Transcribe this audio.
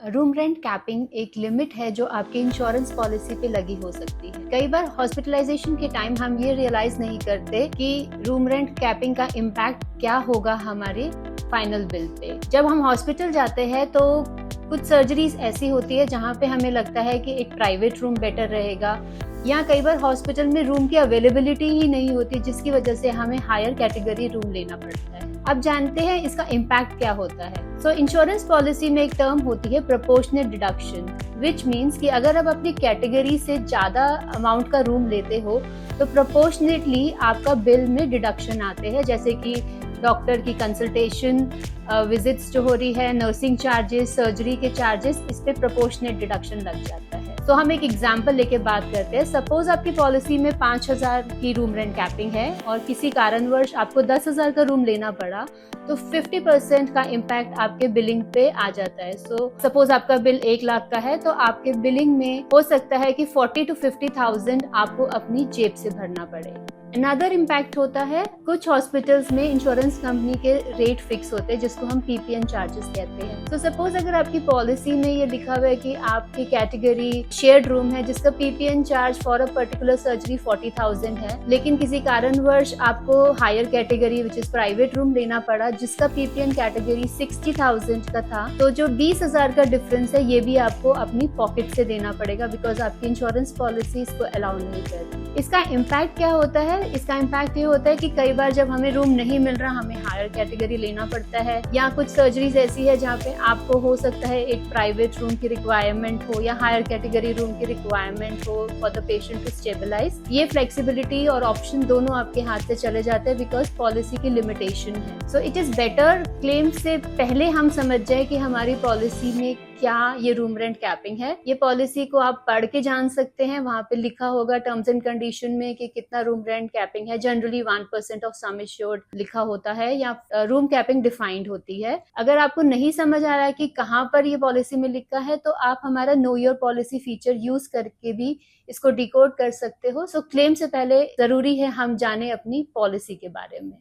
Room rent capping एक limit है जो आपके इंश्योरेंस पॉलिसी पे लगी हो सकती है। कई बार हॉस्पिटलाइजेशन के टाइम हम ये रियलाइज नहीं करते कि रूम रेंट कैपिंग का इम्पैक्ट क्या होगा हमारे फाइनल बिल पे। जब हम हॉस्पिटल जाते हैं तो कुछ सर्जरीज ऐसी होती है जहाँ पे हमें लगता है कि एक प्राइवेट रूम बेटर रहेगा, या कई बार हॉस्पिटल में रूम की अवेलेबिलिटी ही नहीं होती जिसकी वजह से हमें हायर कैटेगरी रूम लेना पड़ता है। अब जानते हैं इसका इम्पैक्ट क्या होता है। सो इंश्योरेंस पॉलिसी में एक टर्म होती है प्रोपोर्शनेट डिडक्शन, विच मीन्स कि अगर आप अपनी कैटेगरी से ज्यादा अमाउंट का रूम लेते हो तो प्रोपोर्शनेटली आपका बिल में डिडक्शन आते हैं, जैसे कि डॉक्टर की कंसल्टेशन, विजिट्स जो हो रही है, नर्सिंग चार्जेस, सर्जरी के चार्जेस, इस पे प्रोपोर्शनेट डिडक्शन लग जाता है। तो हम एक एग्जांपल लेके बात करते हैं। सपोज आपकी पॉलिसी में 5,000 की रूम रेंट कैपिंग है और किसी कारणवश आपको 10,000 का रूम लेना पड़ा, तो 50% का इम्पैक्ट आपके बिलिंग पे आ जाता है। सो सपोज आपका बिल 1 लाख का है तो आपके बिलिंग में हो सकता है कि 40 to 50,000 आपको अपनी जेब से भरना पड़े। अनदर इम्पैक्ट होता है, कुछ हॉस्पिटल्स में इंश्योरेंस कंपनी के रेट फिक्स होते हैं जिसको हम पीपीएन चार्जेस कहते हैं। तो सपोज अगर आपकी पॉलिसी में ये लिखा हुआ है कि आपकी कैटेगरी शेयर्ड रूम है जिसका PPN charge for a particular surgery 40,000 है, लेकिन किसी कारणवश आपको higher category which is private room लेना पड़ा जिसका पीपीएन कैटेगरी 60,000 का था, तो जो 20,000 का डिफरेंस है ये भी आपको अपनी पॉकेट से देना पड़ेगा बिकॉज आपकी इंश्योरेंस पॉलिसी इसको अलाउ नहीं करती। इसका इम्पैक्ट क्या होता है? इसका इम्पैक्ट ये होता है कि कई बार जब हमें रूम नहीं मिल रहा, हमें हायर कैटेगरी लेना पड़ता है, या कुछ सर्जरीज ऐसी है जहाँ पे आपको हो सकता है एक प्राइवेट रूम की रिक्वायरमेंट हो या हायर कैटेगरी रूम की रिक्वायरमेंट हो for the patient to stabilise. ये फ्लेक्सिबिलिटी और ऑप्शन दोनों आपके हाथ से चले जाते हैं बिकॉज पॉलिसी की लिमिटेशन है। So it is better claim से पहले हम समझ जाए कि हमारी पॉलिसी में क्या ये रूम रेंट कैपिंग है। ये पॉलिसी को आप पढ़ के जान सकते हैं, वहां पे लिखा होगा टर्म्स एंड कंडीशन में कि कितना रूम रेंट कैपिंग है। जनरली 1% ऑफ सम एश्योर्ड लिखा होता है या रूम कैपिंग डिफाइंड होती है। अगर आपको नहीं समझ आ रहा है कि कहाँ पर ये पॉलिसी में लिखा है तो आप हमारा know your policy feature use करके भी इसको डिकोड कर सकते हो। सो क्लेम से पहले जरूरी है हम जाने अपनी पॉलिसी के बारे में।